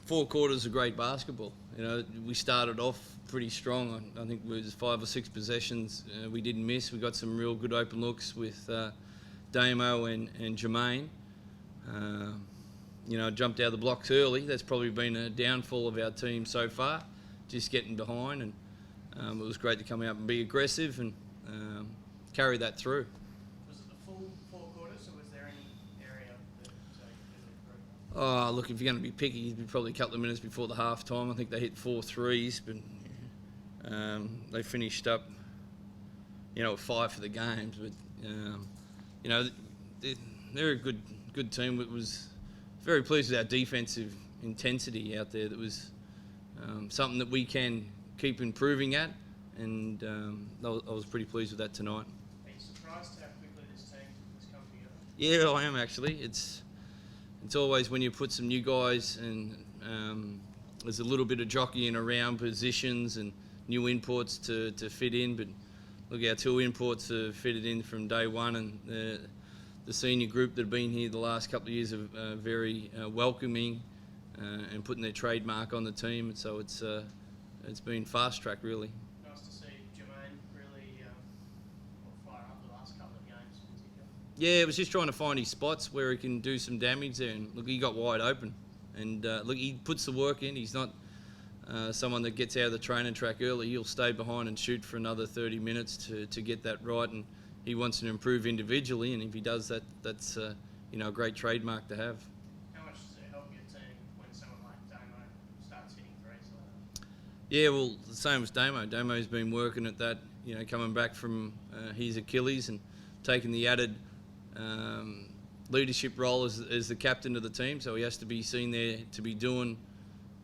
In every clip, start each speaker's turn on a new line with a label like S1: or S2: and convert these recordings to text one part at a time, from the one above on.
S1: four quarters of great basketball. You know, we started off pretty strong. I think it was 5 or 6 possessions we didn't miss. We got some real good open looks with Damo and Jermaine. You know, jumped out of the blocks early. That's probably been a downfall of our team so far, just getting behind. And it was great to come out and be aggressive and carry that through.
S2: Was it the full 4 quarters, or was there any area that you could improve?
S1: Oh, look, if you're going to be picky, it'd be probably a couple of minutes before the half time. I think they hit 4 threes, but they finished up, you know, 5 for the games. But, you know, they're a good team. It was very pleased with our defensive intensity out there. That was something that we can keep improving at, and I was pretty pleased with that tonight.
S2: Are you surprised how quickly this team has come together?
S1: Yeah, I am actually. It's always when you put some new guys and there's a little bit of jockeying around positions and new imports to fit in. But look, our 2 imports have fitted in from day one, and the senior group that have been here the last couple of years are very welcoming and putting their trademark on the team. And so it's been fast track really.
S2: Nice to see Jermaine really fire up the last couple of games in particular.
S1: Yeah, it was just trying to find his spots where he can do some damage there. And look, he got wide open. And look, he puts the work in. He's not someone that gets out of the training track early. He'll stay behind and shoot for another 30 minutes to get that right. And he wants to improve individually. And if he does that, that's you know, a great trademark to have.
S2: How much does it help your team when someone like Damo starts hitting threes like that?
S1: Yeah, well, the same as Damo. Damo's been working at that, you know, coming back from his Achilles and taking the added leadership role as the captain of the team. So he has to be seen there to be doing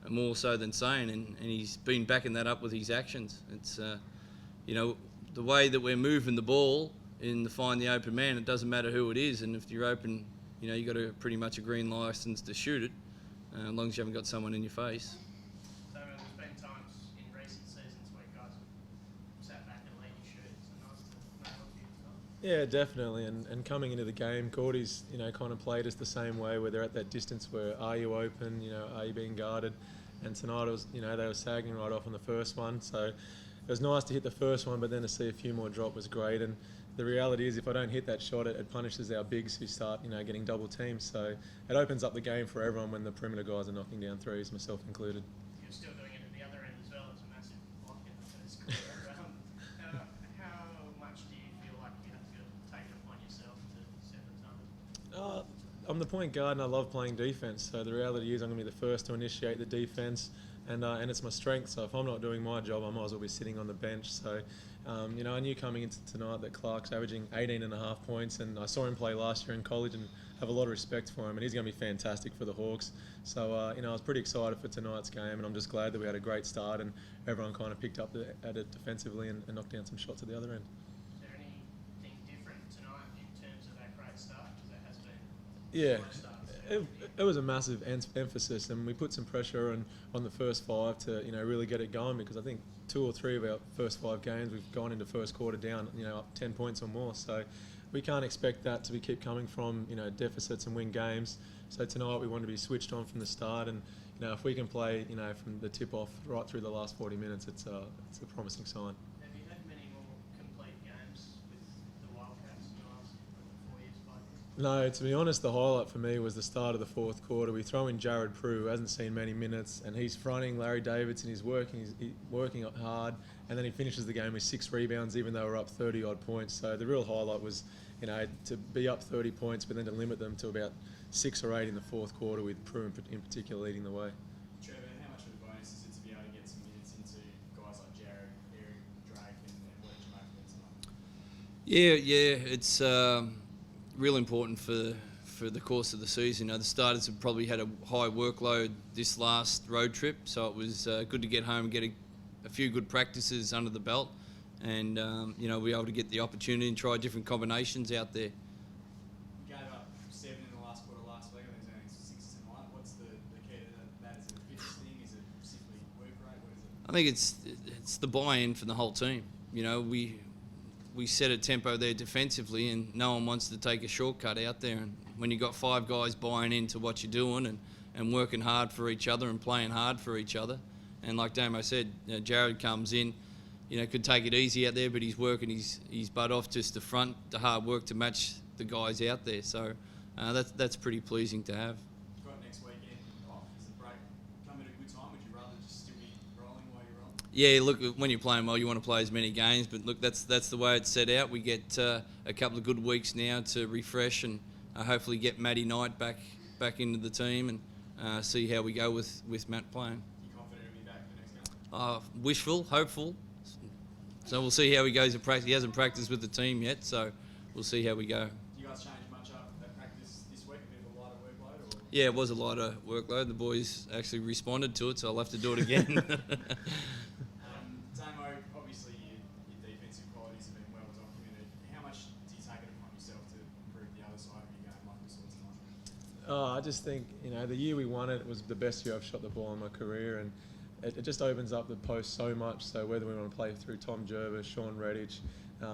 S1: more so than saying, and he's been backing that up with his actions. It's, you know, the way that we're moving the ball in the find the open man, it doesn't matter who it is, and if you're open, you know, you've got pretty much a green license to shoot it, as long as you haven't got someone in your face.
S2: So there's been times in recent seasons where guys have sat back and let you shoot. So nice to know what you've done.
S3: Yeah, definitely. And coming into the game, Cordy's, you know, kind of played us the same way, where they're at that distance where are you open, you know, are you being guarded? And tonight it was, you know, they were sagging right off on the first one. So it was nice to hit the first one, but then to see a few more drop was great. And the reality is, if I don't hit that shot, it punishes our bigs who start, you know, getting double teamed. So it opens up the game for everyone when the perimeter guys are knocking down threes, myself included.
S2: You're still doing it at the other end as well. It's a massive block in the first quarter. How much do you feel like you have to take it upon yourself to set the tone?
S3: I'm the point guard and I love playing defense. So the reality is, I'm going to be the first to initiate the defense, and it's my strength. So if I'm not doing my job, I might as well be sitting on the bench. So you know, I knew coming into tonight that Clark's averaging 18.5 points, and I saw him play last year in college and have a lot of respect for him, and he's going to be fantastic for the Hawks. So you know, I was pretty excited for tonight's game, and I'm just glad that we had a great start and everyone kind of picked up at it defensively and knocked down some shots at the other end.
S2: Is there anything different tonight in terms of that great start? Because it has been
S3: Yeah.
S2: a slow start.
S3: It was a massive emphasis, and we put some pressure on the first 5 to, you know, really get it going, because I think 2 or 3 of our first 5 games we've gone into first quarter down, you know, up 10 points or more. So we can't expect that to keep coming from, you know, deficits and win games. So tonight we want to be switched on from the start, and you know, if we can play, you know, from the tip off right through the last 40 minutes, it's a promising sign.
S2: Have you had many more complete games with the Wildcats in the last 4 years, 5 years?
S3: No, to be honest, the highlight for me was the start of the fourth quarter. We throw in Jared Prue, who hasn't seen many minutes, and he's fronting Larry Davidson. He's working hard, and then he finishes the game with 6 rebounds, even though we're up 30-odd points. So the real highlight was, you know, to be up 30 points, but then to limit them to about 6 or 8 in the fourth quarter, with Prue in particular leading the way.
S4: Trevor, how much of a bonus is it to be able to get some minutes into guys like Jared, Eric, Drake, and what did you make of it tonight?
S1: Yeah, it's real important for the course of the season. You know, the starters have probably had a high workload this last road trip, so it was good to get home and get a few good practices under the belt, and you know, be able to get the opportunity and try different combinations out there.
S4: You gave up 7 in the last quarter last week, I think it was only 6 tonight. What's the key to that? Is it a fitness thing? Is it simply work rate? What is it?
S1: I think it's the buy-in from the whole team. You know, we set a tempo there defensively, and no one wants to take a shortcut out there. And when you've got 5 guys buying into what you're doing, and and working hard for each other and playing hard for each other. And like Damo said, Jared comes in, could take it easy out there, but he's working his butt off just to front the hard work to match the guys out there. So that's pretty pleasing to have.
S4: You've got next weekend off. Is the break come at a good time? Would you rather just still be rolling while you're rolling?
S1: Yeah, look, when you're playing well, you want to play as many games, but look, that's the way it's set out. We get a couple of good weeks now to refresh and hopefully get Matty Knight back into the team and see how we go with Matt playing.
S4: You confident he'll be back for the next game?
S1: Wishful, hopeful. So we'll see how he goes in practice. He hasn't practiced with the team yet, so we'll see how we go.
S4: Do you guys change much up at practice this week? A bit of a lighter workload? Or?
S1: Yeah, it was a lighter workload. The boys actually responded to it, so I'll have to do it again.
S4: Damo, obviously your defensive qualities have been well documented. How much do you take it upon yourself to improve the other side of your game like we saw tonight?
S3: I just think, the year we won it was the best year I've shot the ball in my career, and it just opens up the post so much. So whether we want to play through Tom Jervis, Sean Redditch,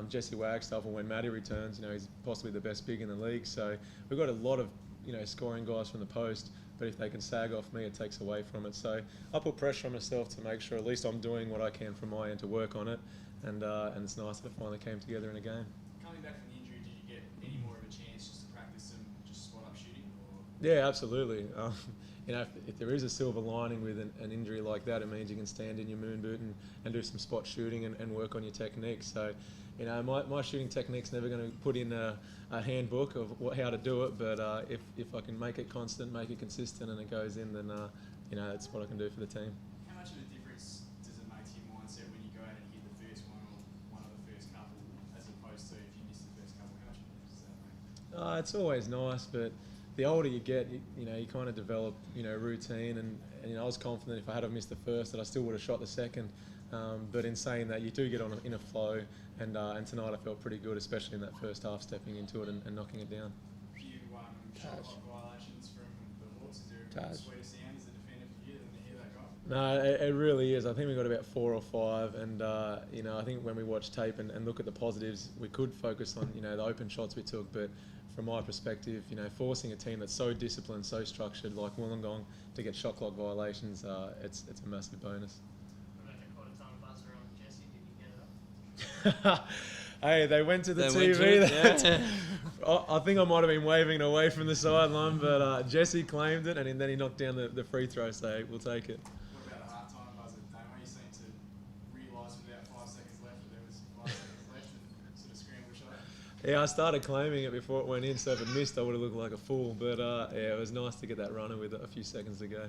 S3: Jesse Wagstaff, or when Matty returns, he's possibly the best big in the league. So we've got a lot of, scoring guys from the post, but if they can sag off me, it takes away from it. So I put pressure on myself to make sure at least I'm doing what I can from my end to work on it, and it's nice that it finally came together in a game.
S4: Coming back from the injury, did you get any more of a chance just to practice some just spot up shooting? Or?
S3: Yeah, absolutely. If there is a silver lining with an injury like that, it means you can stand in your moon boot and do some spot shooting and work on your technique. So, my shooting technique's never going to put in a handbook of how to do it, but if I can make it constant, make it consistent, and it goes in, then that's what I can do for the team.
S4: How much of a difference does it make to your mindset when you go out and hit the first one or one of the first couple, as opposed to if you miss the first couple? How much of a difference does that make?
S3: It's always nice, but the older you get, you kind of develop, routine, and I was confident if I had have missed the first that I still would have shot the second. But in saying that, you do get in a flow, and tonight I felt pretty good, especially in that first half, stepping into it and knocking it down.
S4: A few shot clock violations from the Hawks. Is there a sweeter sound as a defender for you than to hear that guy?
S3: No, it really is. I think we got about 4 or 5, and I think when we watch tape and look at the positives, we could focus on the open shots we took, but from my perspective, forcing a team that's so disciplined, so structured like Wollongong to get shot clock violations, it's a massive bonus.
S2: What about the quarter time buzzer on Jesse? Did you get it up?
S3: Hey, they went to the
S1: They went
S3: TV.
S1: to it,
S3: I think I might have been waving it away from the sideline, but Jesse claimed it, and then he knocked down the free throw, so we'll take it.
S4: What about a half-time buzzer? Damo, you seem to realise with about 5 seconds left that there was 5 seconds left and sort of scramble shot.
S3: Yeah, I started claiming it before it went in, so if it missed, I would have looked like a fool. But yeah, it was nice to get that runner with a few seconds to go.